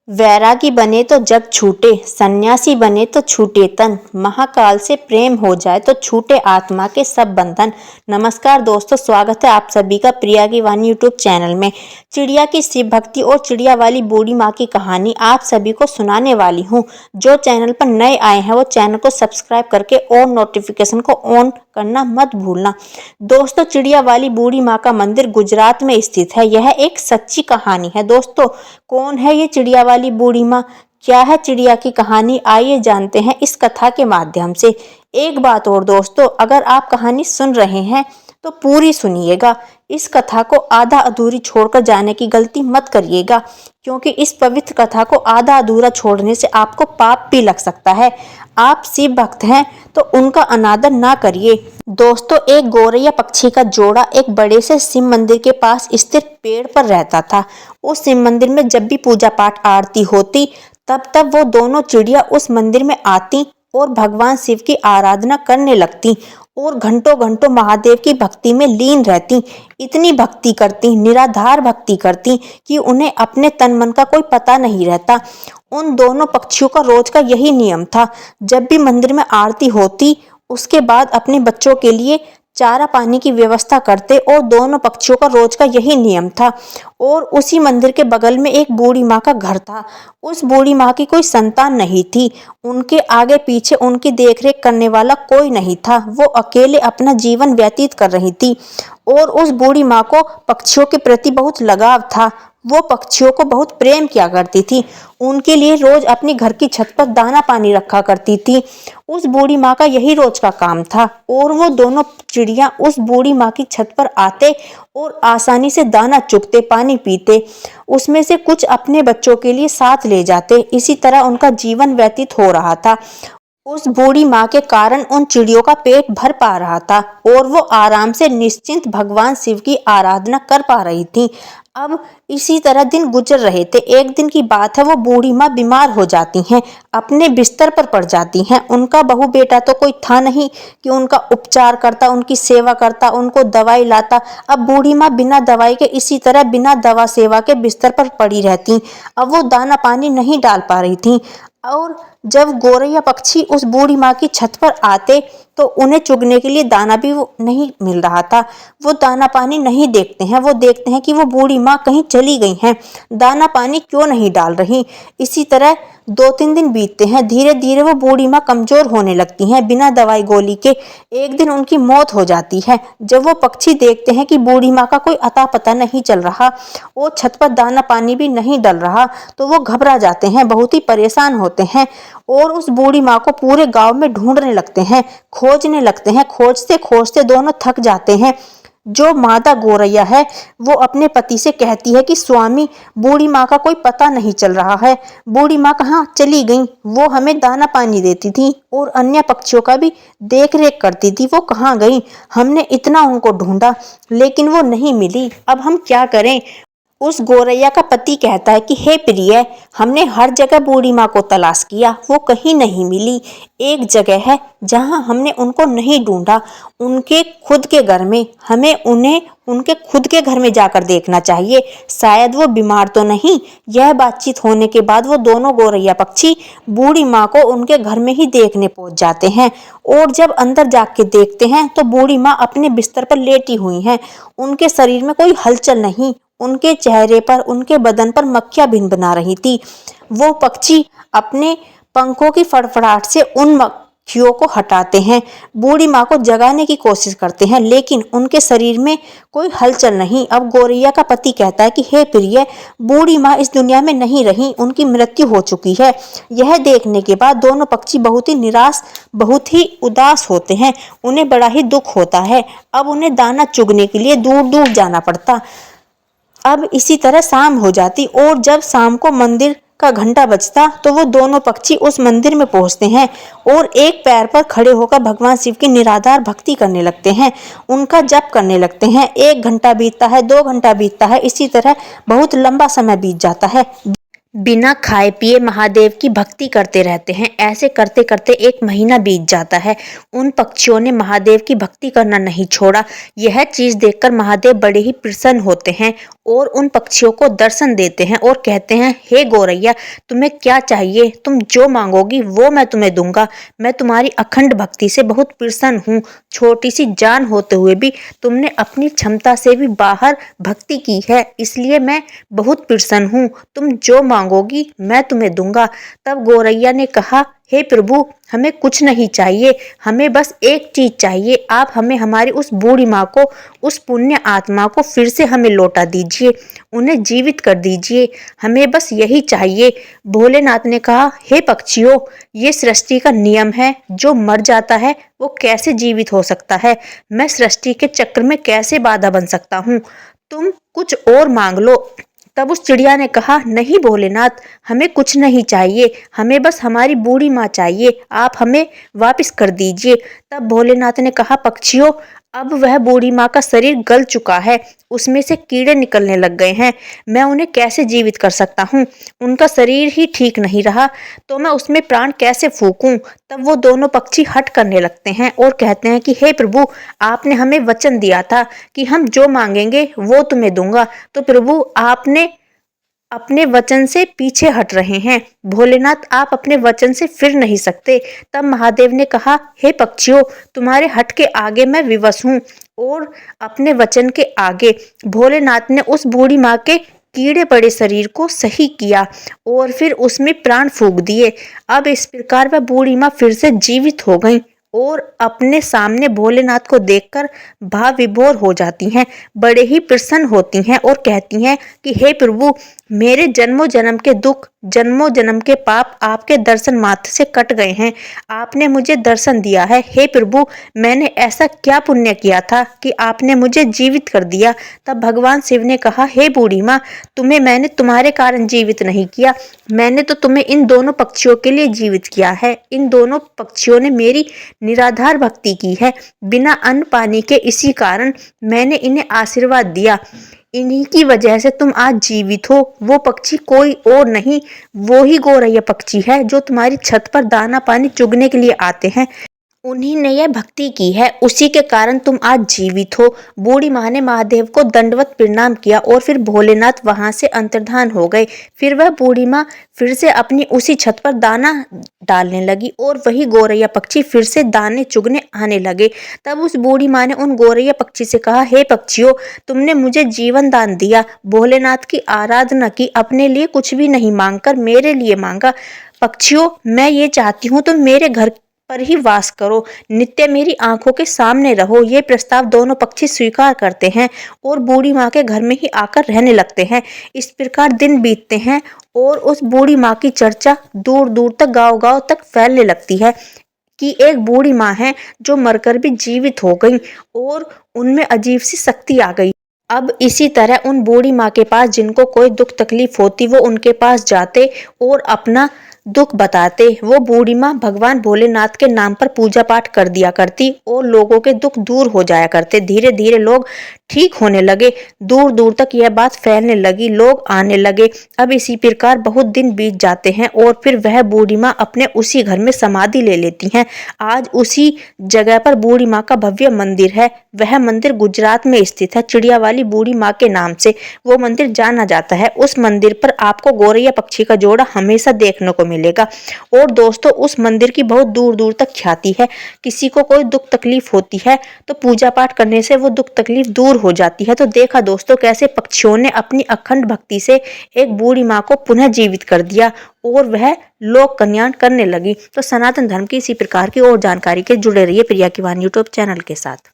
वैरागी बने तो जग छूटे, सन्यासी बने तो छूटे तन, महाकाल से प्रेम हो जाए तो छूटे आत्मा के सब बंधन। नमस्कार दोस्तों, स्वागत है आप सभी का प्रिया की वाणी यूट्यूब चैनल में। चिड़िया की शिव भक्ति और चिड़िया वाली बूढ़ी माँ की कहानी आप सभी को सुनाने वाली हूँ। जो चैनल पर नए आए हैं वो चैनल को सब्सक्राइब करके और नोटिफिकेशन को ऑन करना मत भूलना। दोस्तों, चिड़िया वाली बूढ़ी माँ का मंदिर गुजरात में स्थित है। यह एक सच्ची कहानी है। दोस्तों, कौन है ये चिड़िया वाली बूढ़ी माँ? क्या है चिड़िया की कहानी? आइए जानते हैं इस कथा के माध्यम से। एक बात और दोस्तों, अगर आप कहानी सुन रहे हैं तो पूरी सुनिएगा। इस कथा को आधा अधूरी छोड़कर जाने की गलती मत करिएगा, क्योंकि इस पवित्र कथा को आधा अधूरा छोड़ने से आपको पाप भी लग सकता है। आप शिव भक्त हैं तो उनका अनादर ना करिए। दोस्तों, एक गौरैया पक्षी का जोड़ा एक बड़े से शिव मंदिर के पास स्थित पेड़ पर रहता था। उस शिव मंदिर में जब भी पूजा पाठ आरती होती तब वो दोनों चिड़िया उस मंदिर में आती और भगवान शिव की आराधना करने लगती और घंटों घंटों महादेव की भक्ति में लीन रहती। इतनी भक्ति करती, निराधार भक्ति करती कि उन्हें अपने तन मन का कोई पता नहीं रहता। उन दोनों पक्षियों का रोज का यही नियम था। जब भी मंदिर में आरती होती उसके बाद अपने बच्चों के लिए चारा पानी की व्यवस्था करते और दोनों पक्षियों का रोज का यही नियम था। और उसी मंदिर के बगल में एक बूढ़ी माँ का घर था। उस बूढ़ी माँ की कोई संतान नहीं थी। उनके आगे पीछे उनकी देखरेख करने वाला कोई नहीं था। वो अकेले अपना जीवन व्यतीत कर रही थी और उस बूढ़ी माँ को पक्षियों के प्रति बहुत लगाव था। वो पक्षियों को बहुत प्रेम किया करती थी। उनके लिए रोज अपनी घर की छत पर दाना पानी रखा करती थी। उस बूढ़ी माँ का यही रोज का काम था और वो दोनों चिड़िया उस बूढ़ी माँ की छत पर आते और आसानी से दाना चुगते, पानी पीते। उसमें से कुछ अपने बच्चों के लिए साथ ले जाते। इसी तरह उनका जीवन व्यतीत हो रहा था। उस बूढ़ी माँ के कारण उन चिड़ियों का पेट भर पा रहा था और वो आराम से निश्चिंत भगवान शिव की आराधना कर पा रही थी। अब इसी तरह दिन गुजर रहे थे। एक दिन की बात है, वो बूढ़ी माँ बीमार हो जाती हैं, अपने बिस्तर पर पड़ जाती हैं। उनका बहू बेटा तो कोई था नहीं कि उनका उपचार करता, उनकी सेवा करता, उनको दवाई लाता। अब बूढ़ी माँ बिना दवाई के इसी तरह बिना दवा सेवा के बिस्तर पर पड़ी रहती। अब वो दाना पानी नहीं डाल पा रही थी और जब गौरैया पक्षी उस बूढ़ी माँ की छत पर आते तो उन्हें चुगने के लिए दाना भी नहीं मिल रहा था। वो दाना पानी नहीं देखते हैं। वो देखते हैं कि वो बूढ़ी माँ कहीं चली गई हैं, दाना पानी क्यों नहीं डाल रही। इसी तरह 2-3 दिन बीतते हैं। धीरे धीरे वो बूढ़ी माँ कमजोर होने लगती हैं। बिना दवाई गोली के एक दिन उनकी मौत हो जाती है। जब वो पक्षी देखते हैं कि बूढ़ी माँ का कोई अता पता नहीं चल रहा और छत पर दाना पानी भी नहीं डल रहा, तो वो घबरा जाते हैं, बहुत ही परेशान होते हैं और उस बूढ़ी माँ को पूरे गांव में ढूंढने लगते हैं, खोजने लगते हैं। खोजते खोजते दोनों थक जाते हैं। जो मादा गौरैया है वो अपने पति से कहती है कि स्वामी, बूढ़ी माँ का कोई पता नहीं चल रहा है। बूढ़ी माँ कहाँ चली गई? वो हमें दाना पानी देती थी और अन्य पक्षियों का भी देख रेख करती थी। वो कहाँ गई? हमने इतना उनको ढूंढा लेकिन वो नहीं मिली। अब हम क्या करें? उस गौरैया का पति कहता है कि हे प्रिय, हमने हर जगह बूढ़ी माँ को तलाश किया, वो कहीं नहीं मिली। एक जगह है जहाँ हमने उनको नहीं ढूंढा, उनके खुद के घर में। हमें उन्हें उनके खुद के घर में जाकर देखना चाहिए, शायद वो बीमार तो नहीं। यह बातचीत होने के बाद वो दोनों गौरैया पक्षी बूढ़ी माँ को उनके घर में ही देखने पहुंच जाते हैं और जब अंदर जाके देखते हैं तो बूढ़ी माँ अपने बिस्तर पर लेटी हुई हैं। उनके शरीर में कोई हलचल नहीं। उनके चेहरे पर, उनके बदन पर मक्खियां भिनभिना रही थी। वो पक्षी अपने पंखों की फड़फड़ाहट से उन मक्खियों को हटाते हैं, बूढ़ी माँ को जगाने की कोशिश करते हैं, लेकिन उनके शरीर में कोई हलचल नहीं। अब गौरैया का पति कहता है कि हे प्रिय, बूढ़ी माँ इस दुनिया में नहीं रही, उनकी मृत्यु हो चुकी है। यह देखने के बाद दोनों पक्षी बहुत ही निराश, बहुत ही उदास होते हैं। उन्हें बड़ा ही दुख होता है। अब उन्हें दाना चुगने के लिए दूर दूर जाना पड़ता। अब इसी तरह शाम हो जाती और जब शाम को मंदिर का घंटा बजता तो वो दोनों पक्षी उस मंदिर में पहुंचते हैं और एक पैर पर खड़े होकर भगवान शिव की निराधार भक्ति करने लगते हैं, उनका जप करने लगते हैं। 1 घंटा बीतता है, 2 घंटा बीतता है, इसी तरह बहुत लंबा समय बीत जाता है। बिना खाए पिए महादेव की भक्ति करते रहते हैं। ऐसे करते करते 1 महीना बीत जाता है। उन पक्षियों ने महादेव की भक्ति करना नहीं छोड़ा। यह चीज देखकर महादेव बड़े ही प्रसन्न होते हैं और उन पक्षियों को दर्शन देते हैं और कहते हैं, हे गौरैया, तुम्हें क्या चाहिए? तुम जो मांगोगी वो मैं तुम्हें दूंगा। मैं तुम्हारी अखंड भक्ति से बहुत प्रसन्न हूँ। छोटी सी जान होते हुए भी तुमने अपनी क्षमता से भी बाहर भक्ति की है, इसलिए मैं बहुत प्रसन्न हूँ। तुम जो मांगोगी मैं तुम्हें दूंगा। तब गौरैया ने कहा, हे प्रभु, हमें कुछ नहीं चाहिए, हमें बस एक चीज चाहिए। आप हमें हमारी उस बूढ़ी माँ को, उस पुण्य आत्मा को फिर से हमें लौटा दीजिए, उन्हें जीवित कर दीजिए, हमें बस यही चाहिए। भोलेनाथ ने कहा, हे पक्षियों, ये सृष्टि का नियम है, जो मर जाता है वो कैसे जीवित हो सकता है? मैं सृष्टि के चक्र में कैसे बाधा बन सकता हूँ? तुम कुछ और मांग लो। तब उस चिड़िया ने कहा, नहीं भोलेनाथ, हमें कुछ नहीं चाहिए, हमें बस हमारी बूढ़ी माँ चाहिए, आप हमें वापस कर दीजिए। तब भोलेनाथ ने कहा, पक्षियों, अब वह बूढ़ी माँ का शरीर गल चुका है, उसमें से कीड़े निकलने लग गए हैं, मैं उन्हें कैसे जीवित कर सकता हूँ? उनका शरीर ही ठीक नहीं रहा तो मैं उसमें प्राण कैसे फूकूं? तब वो दोनों पक्षी हट करने लगते हैं और कहते हैं कि हे प्रभु, आपने हमें वचन दिया था कि हम जो मांगेंगे वो तुम्हें दूंगा, तो प्रभु आपने अपने वचन से पीछे हट रहे हैं। भोलेनाथ, आप अपने वचन से फिर नहीं सकते। तब महादेव ने कहा, हे पक्षियों, तुम्हारे हट के आगे मैं विवश हूँ। और अपने वचन के आगे भोलेनाथ ने उस बूढ़ी माँ के कीड़े पड़े शरीर को सही किया और फिर उसमें प्राण फूंक दिए। अब इस प्रकार वह बूढ़ी माँ फिर से जीवित हो गई और अपने सामने भोलेनाथ को देखकर भाव विभोर हो जाती हैं, बड़े ही प्रसन्न होती हैं और कहती हैं कि हे प्रभु, मेरे जन्मों जन्म के दुख, जन्मों जन्म के पाप आपके दर्शन मात्र से कट गए हैं। आपने मुझे दर्शन दिया है। हे प्रभु, मैंने ऐसा क्या पुण्य किया था कि आपने मुझे जीवित कर दिया? तब भगवान शिव ने कहा, हे बूढ़ी माँ, तुम्हें मैंने तुम्हारे कारण जीवित नहीं किया, मैंने तो तुम्हें इन दोनों पक्षियों के लिए जीवित किया है। इन दोनों पक्षियों ने मेरी निराधार भक्ति की है, बिना अन्न पानी के, इसी कारण मैंने इन्हें आशीर्वाद दिया। इन्हीं की वजह से तुम आज जीवित हो। वो पक्षी कोई और नहीं, वो ही गौरैया पक्षी है जो तुम्हारी छत पर दाना पानी चुगने के लिए आते हैं। उन्हीं ने यह भक्ति की है, उसी के कारण तुम आज जीवित हो। बूढ़ी माँ ने महादेव को दंडवत प्रणाम किया और फिर भोलेनाथ वहां से अंतर्धान हो गए। फिर वह बूढ़ी माँ फिर से अपनी उसी छत पर दाना डालने लगी और वही गौरैया पक्षी फिर से दाने चुगने आने लगे। तब उस बूढ़ी माँ ने उन गौरैया पक्षी से कहा, हे पक्षियों, तुमने मुझे जीवन दान दिया, भोलेनाथ की आराधना की, अपने लिए कुछ भी नहीं मांगकर मेरे लिए मांगा। पक्षियों, मैं ये चाहती हूँ तुम मेरे घर पर ही वास करो, नित्य मेरी आंखों के सामने रहो। ये प्रस्ताव दोनों पक्षी स्वीकार करते हैं और बूढ़ी माँ के घर में ही आकर रहने लगते हैं। इस प्रकार दिन बीतते हैं और उस बूढ़ी माँ की चर्चा दूर दूर तक, गांव गांव तक फैलने लगती है कि एक बूढ़ी माँ है जो मरकर भी जीवित हो गई और उनमें अजीब सी शक्ति आ गई। अब इसी तरह उन बूढ़ी माँ के पास जिनको कोई दुख तकलीफ होती वो उनके पास जाते और अपना दुख बताते। वो बूढ़ी माँ भगवान भोलेनाथ के नाम पर पूजा पाठ कर दिया करती और लोगों के दुख दूर हो जाया करते। धीरे धीरे लोग ठीक होने लगे, दूर दूर तक यह बात फैलने लगी, लोग आने लगे। अब इसी प्रकार बहुत दिन बीत जाते हैं और फिर वह बूढ़ी माँ अपने उसी घर में समाधि ले लेती हैं। आज उसी जगह पर बूढ़ी माँ का भव्य मंदिर है। वह मंदिर गुजरात में स्थित है, चिड़िया वाली बूढ़ी माँ के नाम से वो मंदिर जाना जाता है। उस मंदिर पर आपको गौरैया पक्षी का जोड़ा हमेशा देखने को मिलेगा। और दोस्तों, उस मंदिर की बहुत दूर दूर तक ख्याति है। किसी को कोई दुख तकलीफ होती है तो पूजा पाठ करने से वो दुख तकलीफ दूर हो जाती है। तो देखा दोस्तों, कैसे पक्षियों ने अपनी अखंड भक्ति से एक बूढ़ी माँ को पुनः जीवित कर दिया और वह लोक कल्याण करने लगी। तो सनातन धर्म की इसी प्रकार की और जानकारी के जुड़े रहिए प्रिया की वाणी यूट्यूब चैनल के साथ।